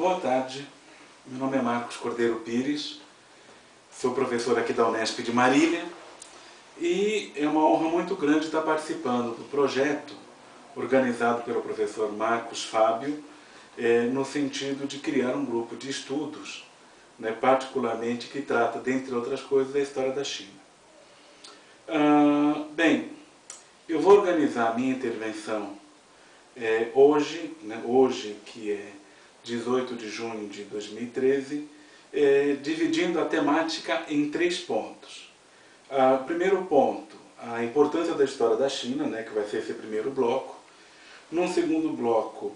boa tarde. Meu nome é Marcos Cordeiro Pires, sou professor aqui da Unesp de Marília e é uma honra muito grande estar participando do projeto organizado pelo professor Marcos Fábio, no sentido de criar um grupo de estudos, particularmente que trata, dentre outras coisas, da história da China. Bem, eu vou organizar a minha intervenção hoje, que é 18 de junho de 2013, dividindo a temática em 3 pontos. Primeiro ponto, a importância da história da China, que vai ser esse primeiro bloco. Num segundo bloco,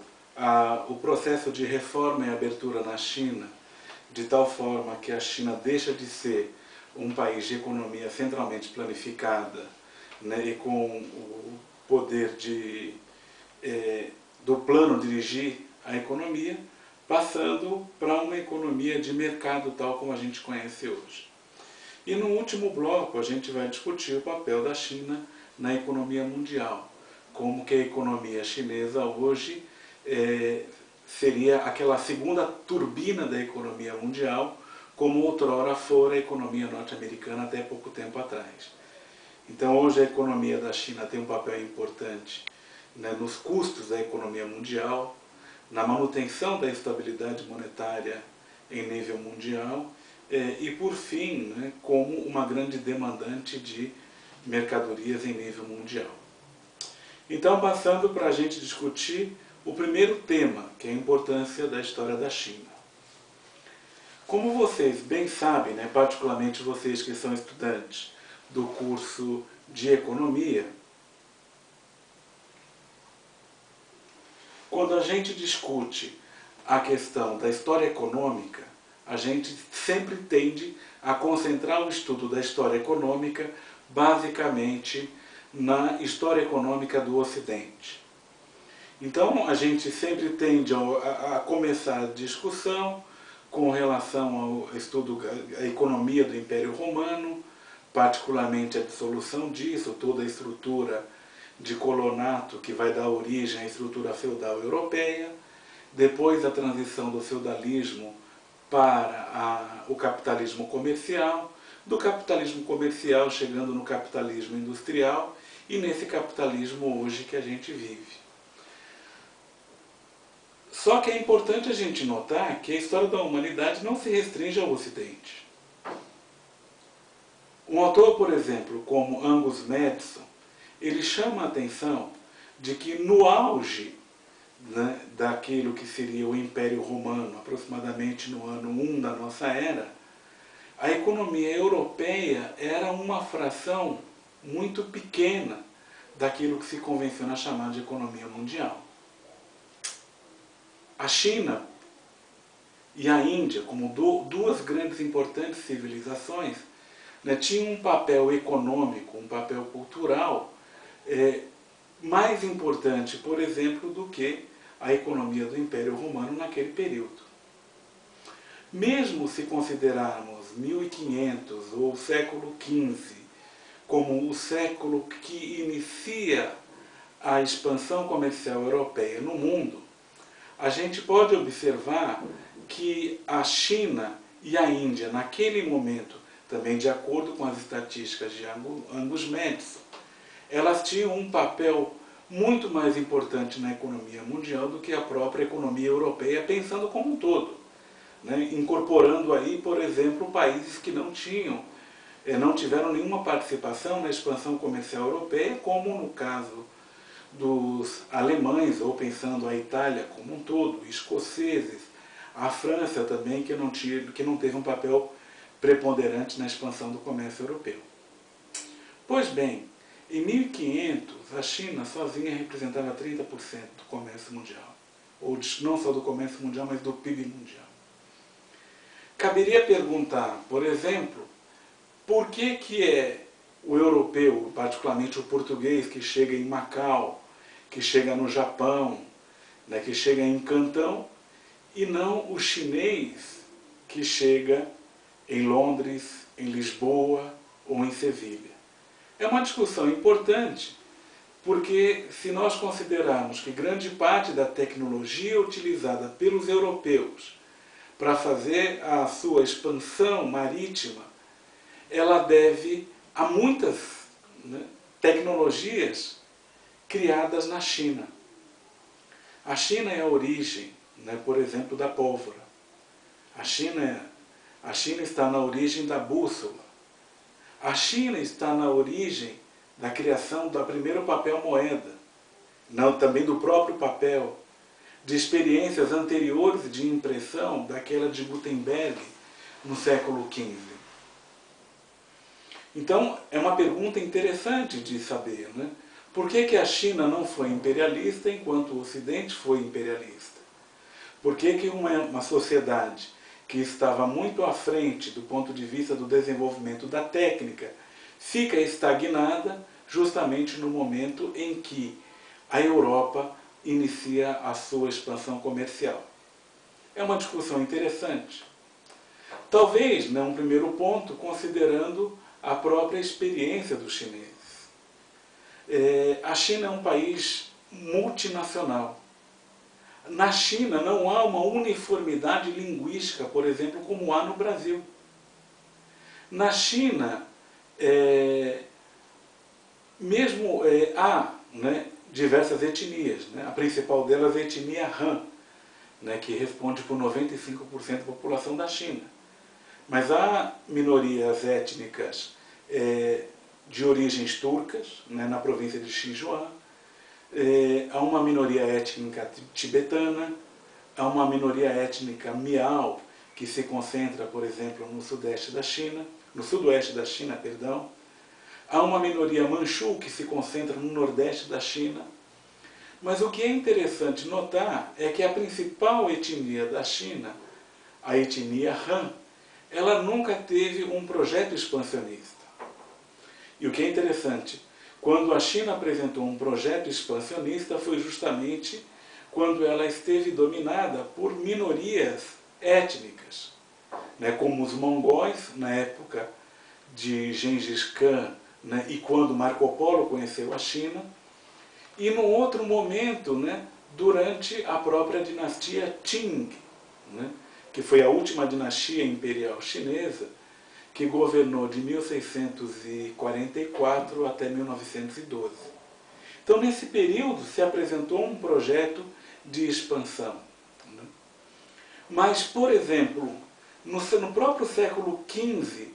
o processo de reforma e abertura na China, de tal forma que a China deixa de ser um país de economia centralmente planificada, e com o poder do plano dirigir a economia, passando para uma economia de mercado tal como a gente conhece hoje. E no último bloco a gente vai discutir o papel da China na economia mundial, como que a economia chinesa hoje seria aquela segunda turbina da economia mundial, como outrora fora a economia norte-americana até pouco tempo atrás. Então hoje a economia da China tem um papel importante nos custos da economia mundial, na manutenção da estabilidade monetária em nível mundial e, por fim, como uma grande demandante de mercadorias em nível mundial. Então, passando para a gente discutir o primeiro tema, que é a importância da história da China. Como vocês bem sabem, particularmente vocês que são estudantes do curso de Economia, quando a gente discute a questão da história econômica, a gente sempre tende a concentrar o estudo da história econômica basicamente na história econômica do Ocidente. Então, a gente sempre tende a começar a discussão com relação ao estudo da economia do Império Romano, particularmente a dissolução disso, toda a estrutura de colonato que vai dar origem à estrutura feudal europeia, depois a transição do feudalismo para o capitalismo comercial, do capitalismo comercial chegando no capitalismo industrial e nesse capitalismo hoje que a gente vive. Só que é importante a gente notar que a história da humanidade não se restringe ao Ocidente. Um autor, por exemplo, como Angus Maddison, ele chama a atenção de que no auge daquilo que seria o Império Romano, aproximadamente no ano 1 da nossa era, a economia europeia era uma fração muito pequena daquilo que se convenciona chamar de economia mundial. A China e a Índia, como duas grandes e importantes civilizações, tinham um papel econômico, um papel cultural mais importante, por exemplo, do que a economia do Império Romano naquele período. Mesmo se considerarmos 1500 ou o século XV como o século que inicia a expansão comercial europeia no mundo, a gente pode observar que a China e a Índia, naquele momento, também de acordo com as estatísticas de Angus Maddison, elas tinham um papel muito mais importante na economia mundial do que a própria economia europeia, pensando como um todo, incorporando aí, por exemplo, países que não tiveram nenhuma participação na expansão comercial europeia, como no caso dos alemães, ou pensando a Itália como um todo, escoceses, a França também, que não teve um papel preponderante na expansão do comércio europeu. Pois bem, em 1500, a China sozinha representava 30% do comércio mundial. Ou não só do comércio mundial, mas do PIB mundial. Caberia perguntar, por exemplo, por que o europeu, particularmente o português, que chega em Macau, que chega no Japão, que chega em Cantão, e não o chinês que chega em Londres, em Lisboa ou em Sevilha. É uma discussão importante, Porque se nós considerarmos que grande parte da tecnologia utilizada pelos europeus para fazer a sua expansão marítima, ela deve a muitas, né, tecnologias criadas na China. A China é a origem, né, por exemplo, da pólvora. A China está na origem da bússola. A China está na origem da criação do primeiro papel moeda, também do próprio papel, de experiências anteriores de impressão, daquela de Gutenberg, no século XV. Então, é uma pergunta interessante de saber, né? Por que a China não foi imperialista enquanto o Ocidente foi imperialista? Por que uma sociedade que estava muito à frente do ponto de vista do desenvolvimento da técnica fica estagnada justamente no momento em que a Europa inicia a sua expansão comercial? É uma discussão interessante. Talvez, num primeiro ponto, considerando a própria experiência dos chineses. A China é um país multinacional. Na China não há uma uniformidade linguística, por exemplo, como há no Brasil. Na China, há, né, diversas etnias, né? A principal delas é a etnia Han, né, que responde por 95% da população da China. Mas há minorias étnicas de origens turcas, né, na província de Sichuan, há uma minoria étnica tibetana, há uma minoria étnica Miao, que se concentra, por exemplo, no sudoeste da China, há uma minoria Manchu, que se concentra no nordeste da China. Mas o que é interessante notar é que a principal etnia da China, a etnia Han, ela nunca teve um projeto expansionista. E o que é interessante, quando a China apresentou um projeto expansionista, foi justamente quando ela esteve dominada por minorias étnicas, né, como os mongóis, na época de Gengis Khan, né, e quando Marco Polo conheceu a China, e num outro momento, né, durante a própria dinastia Qing, né, que foi a última dinastia imperial chinesa, que governou de 1644 até 1912. Então, nesse período, se apresentou um projeto de expansão. Né? Mas, por exemplo, no próprio século XV,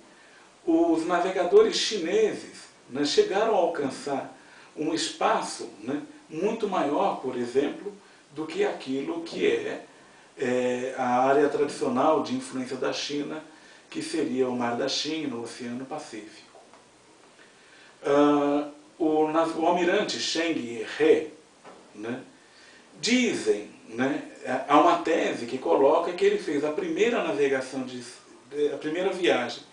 os navegadores chineses, né, chegaram a alcançar um espaço, né, muito maior, por exemplo, do que aquilo que é a área tradicional de influência da China, que seria o Mar da China, o Oceano Pacífico. O almirante Cheng He, né, dizem, né, há uma tese que coloca que ele fez a primeira viagem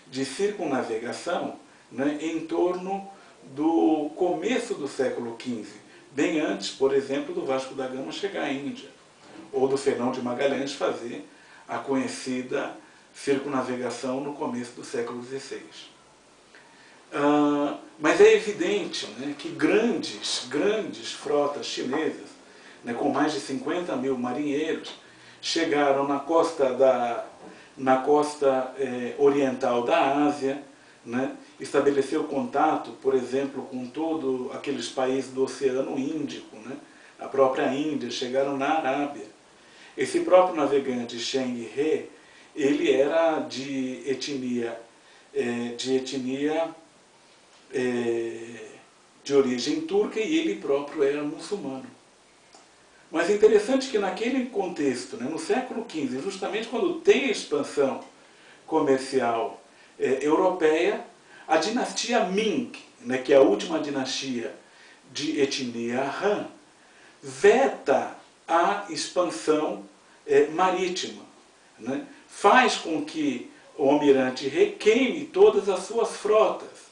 de circunnavegação, né, em torno do começo do século XV, bem antes, por exemplo, do Vasco da Gama chegar à Índia, ou do Fernão de Magalhães fazer a conhecida circunnavegação no começo do século XVI. Mas é evidente, né, que grandes frotas chinesas, né, com mais de 50 mil marinheiros, chegaram na costa oriental da Ásia, né, estabeleceu contato, por exemplo, com todos aqueles países do Oceano Índico, né, a própria Índia, chegaram na Arábia. Esse próprio navegante Cheng He, ele era de etnia de origem turca e ele próprio era muçulmano. Mas é interessante que naquele contexto, né, no século XV, justamente quando tem a expansão comercial europeia, a dinastia Ming, né, que é a última dinastia de etnia Han, veta a expansão marítima, né, faz com que o almirante requeime todas as suas frotas,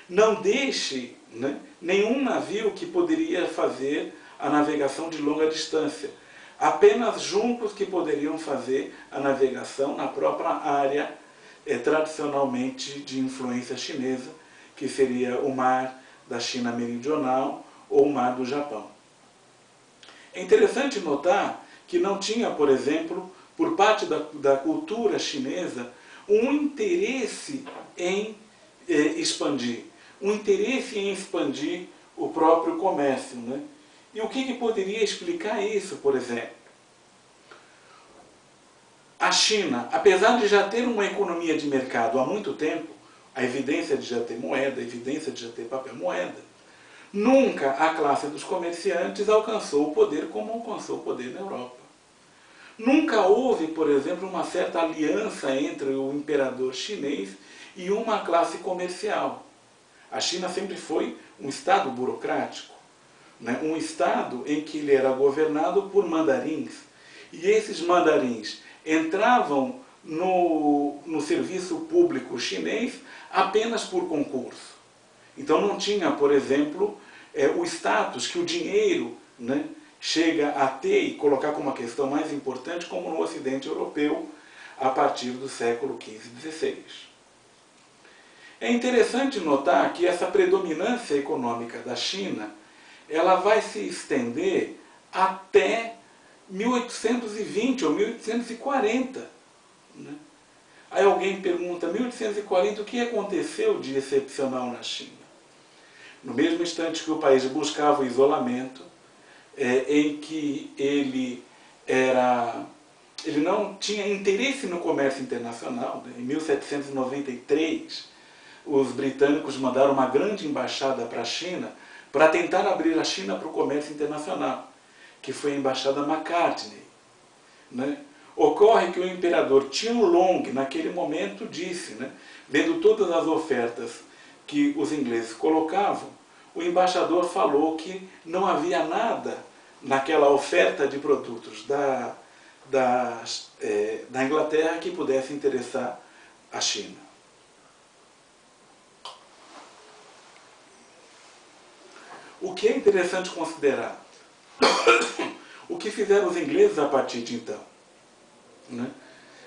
não deixe, né, nenhum navio que poderia fazer a navegação de longa distância, apenas juncos que poderiam fazer a navegação na própria área tradicionalmente de influência chinesa, que seria o mar da China Meridional ou o Mar do Japão. É interessante notar que não tinha, por exemplo, por parte da cultura chinesa, um interesse em expandir, o próprio comércio, né? E o que poderia explicar isso, por exemplo? A China, apesar de já ter uma economia de mercado há muito tempo, a evidência de já ter moeda, a evidência de já ter papel moeda, nunca a classe dos comerciantes alcançou o poder como alcançou o poder na Europa. Nunca houve, por exemplo, uma certa aliança entre o imperador chinês e uma classe comercial. A China sempre foi um estado burocrático, né? Um estado em que ele era governado por mandarins. E esses mandarins entravam no serviço público chinês apenas por concurso. Então não tinha, por exemplo, o status que o dinheiro, né, chega a ter e colocar como uma questão mais importante, como no Ocidente europeu, a partir do século XV e XVI. É interessante notar que essa predominância econômica da China, ela vai se estender até 1820 ou 1840. Né? Aí alguém pergunta, 1840, o que aconteceu de excepcional na China? No mesmo instante que o país buscava o isolamento, em que ele não tinha interesse no comércio internacional, né? Em 1793, os britânicos mandaram uma grande embaixada para a China para tentar abrir a China para o comércio internacional, que foi a embaixada Macartney. Né? Ocorre que o imperador Qianlong, naquele momento, disse, né, vendo todas as ofertas que os ingleses colocavam, o embaixador falou que não havia nada naquela oferta de produtos da Inglaterra que pudesse interessar a China. O que é interessante considerar? O que fizeram os ingleses a partir de então? Né?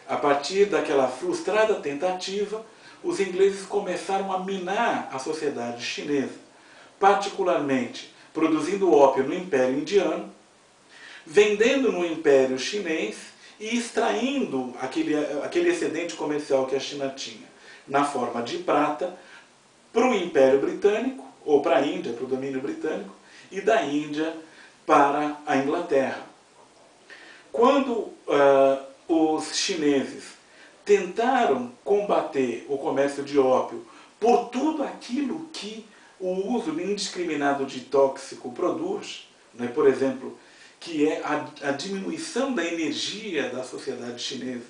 A partir daquela frustrada tentativa, os ingleses começaram a minar a sociedade chinesa, particularmente produzindo ópio no Império Indiano, vendendo no Império Chinês e extraindo aquele excedente comercial que a China tinha na forma de prata para o Império Britânico, ou para a Índia, para o domínio britânico, e da Índia para a Inglaterra. Quando os chineses tentaram combater o comércio de ópio por tudo aquilo que o uso indiscriminado de tóxico produz, né, por exemplo, que é a diminuição da energia da sociedade chinesa,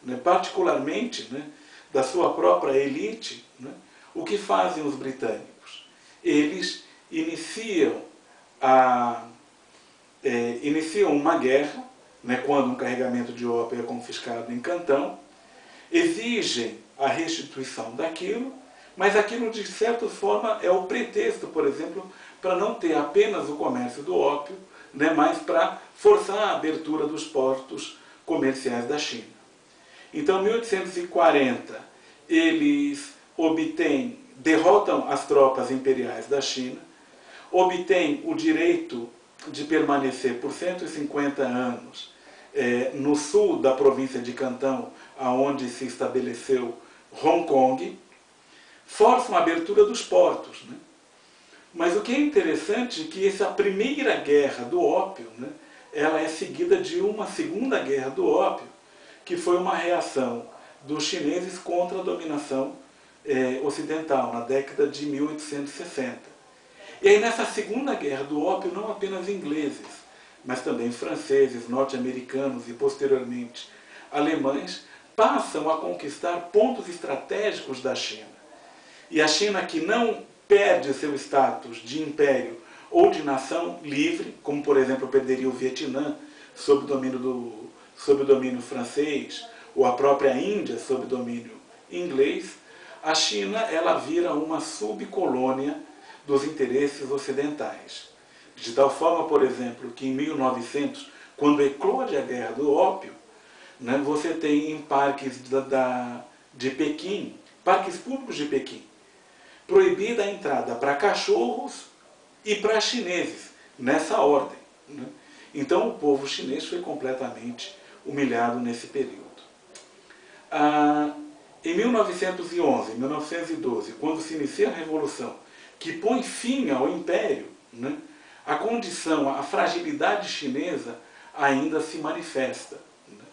né, particularmente, né, da sua própria elite, né, o que fazem os britânicos? Eles iniciam uma guerra, né, quando um carregamento de ópio é confiscado em Cantão, exigem a restituição daquilo, mas aquilo, de certa forma, é o pretexto, por exemplo, para não ter apenas o comércio do ópio, né, mas para forçar a abertura dos portos comerciais da China. Então, em 1840, eles derrotam as tropas imperiais da China, obtêm o direito de permanecer por 150 anos no sul da província de Cantão, onde se estabeleceu Hong Kong, forçam a abertura dos portos. Né? Mas o que é interessante é que essa primeira guerra do ópio, né, ela é seguida de uma segunda guerra do ópio, que foi uma reação dos chineses contra a dominação ocidental, na década de 1860. E aí nessa segunda guerra do ópio, não apenas ingleses, mas também franceses, norte-americanos e posteriormente alemães, passam a conquistar pontos estratégicos da China. E a China, que não perde seu status de império ou de nação livre, como por exemplo perderia o Vietnã sob o domínio francês, ou a própria Índia sob domínio inglês, a China ela vira uma subcolônia dos interesses ocidentais. De tal forma, por exemplo, que em 1900, quando eclode a guerra do ópio, né, você tem em parques de Pequim, parques públicos de Pequim, proibida a entrada para cachorros e para chineses, nessa ordem, né? Então o povo chinês foi completamente humilhado nesse período. Em 1911, 1912, quando se inicia a Revolução, que põe fim ao Império, né, a condição, a fragilidade chinesa ainda se manifesta. Né?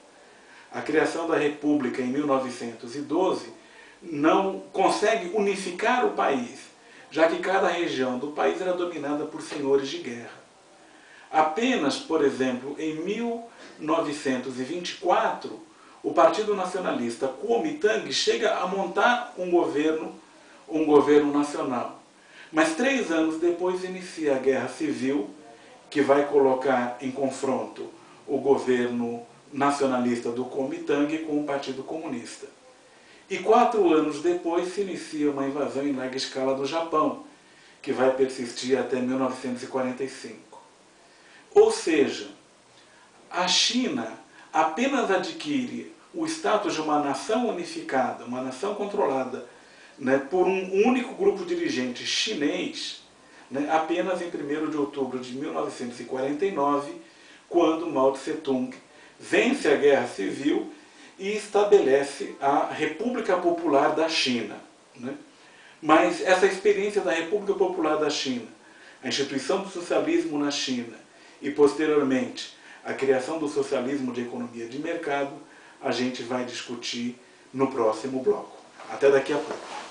A criação da República em 1912 não consegue unificar o país, já que cada região do país era dominada por senhores de guerra. Apenas, por exemplo, em 1924, o Partido Nacionalista Kuomintang chega a montar um governo nacional. Mas 3 anos depois inicia a Guerra Civil, que vai colocar em confronto o governo nacionalista do Kuomintang com o Partido Comunista. E 4 anos depois se inicia uma invasão em larga escala do Japão, que vai persistir até 1945. Ou seja, a China apenas adquire o status de uma nação unificada, uma nação controlada, né, por um único grupo dirigente chinês, né, apenas em 1º de outubro de 1949, quando Mao Tse-tung vence a Guerra Civil e estabelece a República Popular da China. Né? Mas essa experiência da República Popular da China, a instituição do socialismo na China e, posteriormente, a criação do socialismo de economia de mercado, a gente vai discutir no próximo bloco. Até daqui a pouco.